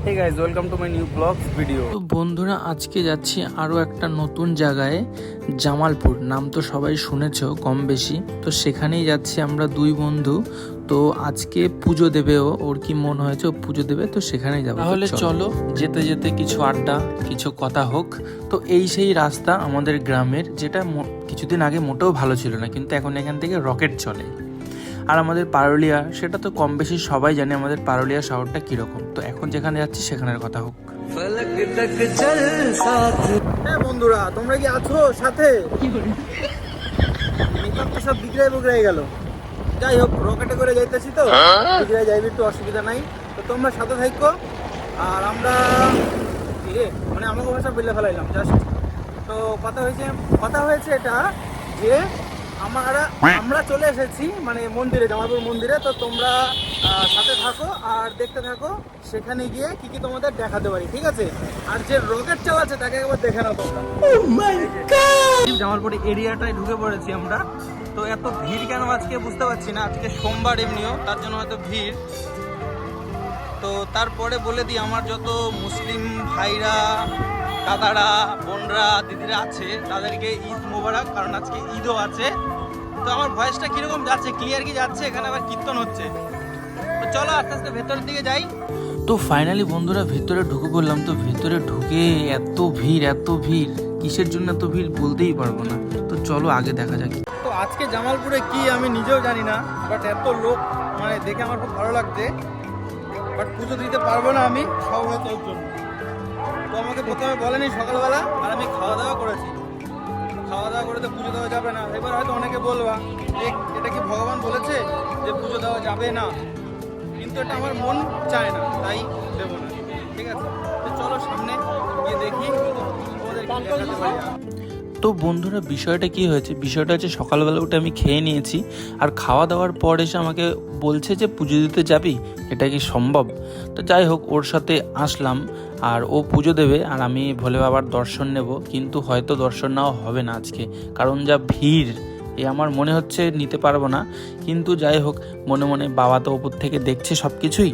Hey guys, welcome to my new vlogs video. তো বন্ধুরা আজকে যাচ্ছি আরও একটা নতুন জায়গায়, জামালপুর। নাম তো সবাই শুনেছো কম বেশি। তো সেখানেই যাচ্ছি আমরা দুই বন্ধু। তো আজকে পুজো দেবে, ওর কি মন হয়েছে ও পুজো দেবে, তো সেখানেই যাবো। তাহলে চলো যেতে যেতে কিছু আড্ডা, কিছু কথা হোক। তো এই সেই রাস্তা আমাদের গ্রামের, যেটা কিছুদিন আগে মোটেও ভালো ছিল না, কিন্তু এখন এখান থেকে রকেট চলে। আর আমাদের পারুলিয়া, সেটা তো কম বেশি সবাই জানে আমাদের পারুলিয়া শহরটা কিরকম। তো এখন যেখানে যাচ্ছি সেখানের কথা হোক। হ্যাঁ বন্ধুরা, তোমরা কি আছো সাথে? মেকআপ তো সব বিগড়াই গেল। যাই হোক, রকেটে করে যাইতেছি তো বিগড়াই যাইবে, একটু অসুবিধা নাই। তো তোমরা সাথে থাকো। আর আমরা মানে আমাকে ভাষা বলে ফেলাইলাম জাস্ট। তো কথা হয়েছে এটা যে আমরা চলে এসেছি মানে মন্দিরে, জামালপুর মন্দিরে। তো তোমরা সাথে থাকো আর দেখতে থাকো, সেখানে গিয়ে কি কি তোমাদের দেখাতে পারি, ঠিক আছে? আর যে রকেট চালাচ্ছে তাকে একবার দেখে নাও তোমরা। জামালপুর এরিয়াটায় ঢুকে পড়েছি আমরা। তো এত ভিড় কেন আজকে বুঝতে পারছি না। আজকে সোমবার এমনিও, তার জন্য হয়তো ভিড়। তো তারপরে বলে দিই, আমার যত মুসলিম ভাইরা, দাদারা, বোনরা, দিদিরা আছে তাদেরকে ঈদ মোবারক, কারণ আজকে ঈদও আছে। তো আমার ভয়েসটা কিরকম যাচ্ছে, ক্লিয়ার কি যাচ্ছে? এখানে আবার কীর্তন হচ্ছে। তো চলো আস্তে আস্তে ভেতরের দিকে যাই। তো ফাইনালি বন্ধুরা ভেতরে ঢুকে পড়লাম। তো ভেতরে ঢুকে এত ভিড়, কিসের জন্য এত ভিড় বলতেই পারবো না। তো চলো আগে দেখা যাক। তো আজকে জামালপুরে কি আমি নিজেও জানি না, বাট এত লোক মানে দেখে আমার খুব ভালো লাগছে। বাট পুজো দিতে পারবো না আমি, সব হয়তো ওর জন্য। তো আমাকে প্রথমে বলেনি সকালবেলা, আর আমি খাওয়া দাওয়া করেছি। খাওয়া দাওয়া করে তো পুজো দেওয়া যাবে না। এবার হয়তো অনেকে বলবা যে এটা কি ভগবান বলেছে যে পুজো দেওয়া যাবে না, কিন্তু এটা আমার মন চায় না, তাই দেবো না, ঠিক আছে? তো চলো সামনে গিয়ে দেখি তোমাদের কি দেখাতে পারি। তো বন্ধুরা বিষয়টা কি হয়েছে, বিষয়টা হচ্ছে সকালবেলা উঠে আমি খেয়ে নিয়েছি, আর খাওয়া দাওয়ার পর এসে আমাকে বলছে যে পুজো দিতে যাবি, এটা কি সম্ভব? তো যাই হোক, ওর সাথে আসলাম। আর ও পুজো দেবে আর আমি ভোলে বাবার দর্শন নেব, কিন্তু হয়তো দর্শন নেওয়া হবে না আজকে, কারণ যা ভিড় আমার মনে হচ্ছে নিতে পারবো না। কিন্তু যাই হোক, মনে মনে বাবা তো ওপর থেকে দেখছে সব কিছুই,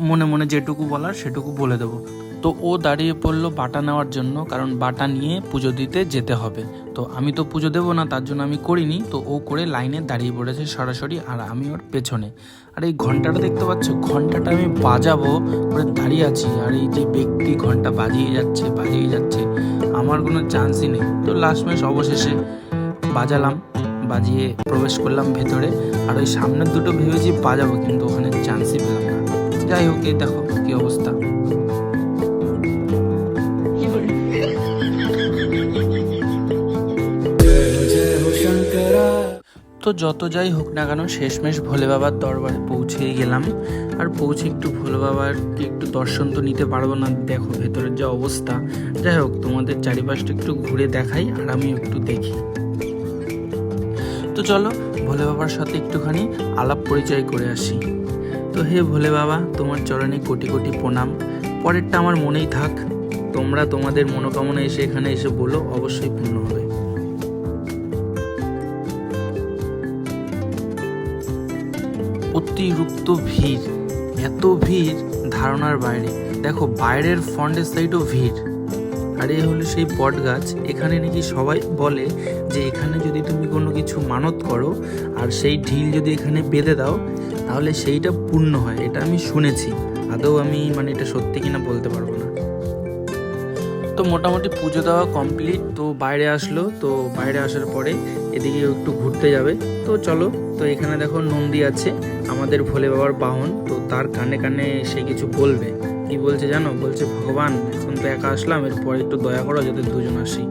মনে মনে যেটুকু বলার সেটুকু বলে দেবো। তো ও দাঁড়িয়ে পড়লো বাটা নেওয়ার জন্য, কারণ বাটা নিয়ে পুজো দিতে যেতে হবে। তো আমি তো পুজো দেবো না, তার জন্য আমি করিনি। তো ও করে লাইনে দাঁড়িয়ে পড়েছে সরাসরি, আর আমি ওর পেছনে। আর এই ঘন্টাটা দেখতে পাচ্ছ, ঘন্টাটা আমি বাজাবো করে দাঁড়িয়ে আছি, আর এই যে ব্যক্তি ঘন্টা বাজিয়ে যাচ্ছে, আমার কোনো চান্সই নেই। তো লাস্ট ম্যাচ অবশেষে বাজালাম, বাজিয়ে প্রবেশ করলাম ভেতরে। আর ওই সামনের দুটো ভেবেছি বাজাবো, কিন্তু ওখানে চান্সই পেলাম না। যাই হোক, এই দেখো কি অবস্থা। তো যত যাই হোক না কেন, শেষমেশ ভোলে বাবার দরবারে পৌঁছেই গেলাম। আর পৌঁছে একটু ভোলে বাবার একটু দর্শন তো নিতে পারবো না, দেখো ভেতরের যা অবস্থা। যাই হোক, তোমাদের চারিপাশটা একটু ঘুরে দেখাই আর আমি একটু দেখি। তো চলো ভোলে বাবার সাথে একটুখানি আলাপ পরিচয় করে আসি। তো হে ভোলে বাবা, তোমার চরণে কোটি কোটি প্রণাম। পরেরটা আমার মনেই থাক, তোমরা তোমাদের মনোকামনা এসে এখানে এসে বলো, অবশ্যই পূর্ণ হবে। অতিরিক্ত ভিড়, এত ভিড় ধারণার বাইরে। দেখো বাইরের ফ্রন্টের সাইডও ভিড়। আর এই হলো সেই বট গাছ। এখানে নাকি সবাই বলে যে এখানে যদি তুমি কোনো কিছু মানত করো আর সেই ঢিল যদি এখানে বেঁধে দাও, তাহলে সেইটা পূর্ণ হয়। এটা আমি শুনেছি, আদৌ আমি মানে এটা সত্যি কিনা বলতে পারবো না। তো মোটামুটি পুজো দেওয়া কমপ্লিট। তো বাইরে আসলো, তো বাইরে আসার পরে এদিকে একটু ঘুরতে যাবে। তো চলো। তো এখানে দেখো নন্দী আছে, আমাদের ভোলে বাবার বাহন। তো তার কানে কানে সে কিছু বলবে। কি বলছে জানো? বলছে, ভগবান এখন তো একা আসলাম, এরপর একটু দয়া করো যাতে দুজন আসি।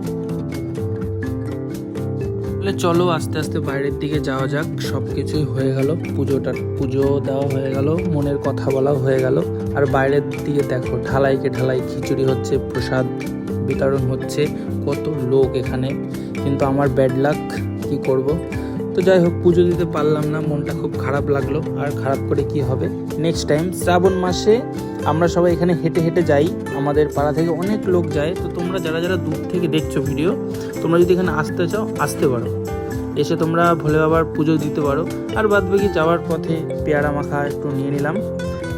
তাহলে চলো আস্তে আস্তে বাইরের দিকে যাওয়া যাক। সব কিছুই হয়ে গেল, পুজো দেওয়া হয়ে গেল, মনের কথা বলা হয়ে গেল। আর বাইরের দিকে দেখো ঢালাইকে ঢালাই খিচুড়ি হচ্ছে, প্রসাদ বিতরণ হচ্ছে, কত লোক এখানে। কিন্তু আমার ব্যাড লাক, কি করব। তো যাই হোক, পুজো দিতে পারলাম না, মনটা খুব খারাপ লাগলো। আর খারাপ করে কি হবে, নেক্সট টাইম শ্রাবণ মাসে আমরা সবাই এখানে হেঁটে হেঁটে যাই, আমাদের পাড়া থেকে অনেক লোক যায়। তো তোমরা যারা যারা দূর থেকে দেখছো ভিডিও, তোমরা যদি এখানে আসতে চাও আসতে পারো, এসে তোমরা ভোলে বাবার পুজো দিতে পারো। আর বাদ বাকি যাওয়ার পথে পেয়ারা মাখা একটু নিয়ে নিলাম।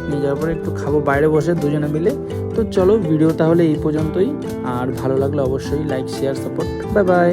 নিয়ে যাওয়ার পরে একটু খাবো বাইরে বসে দুজনে মিলে। তো চলো ভিডিও তাহলে এই পর্যন্তই, আর ভালো লাগলে অবশ্যই like share support. Bye bye.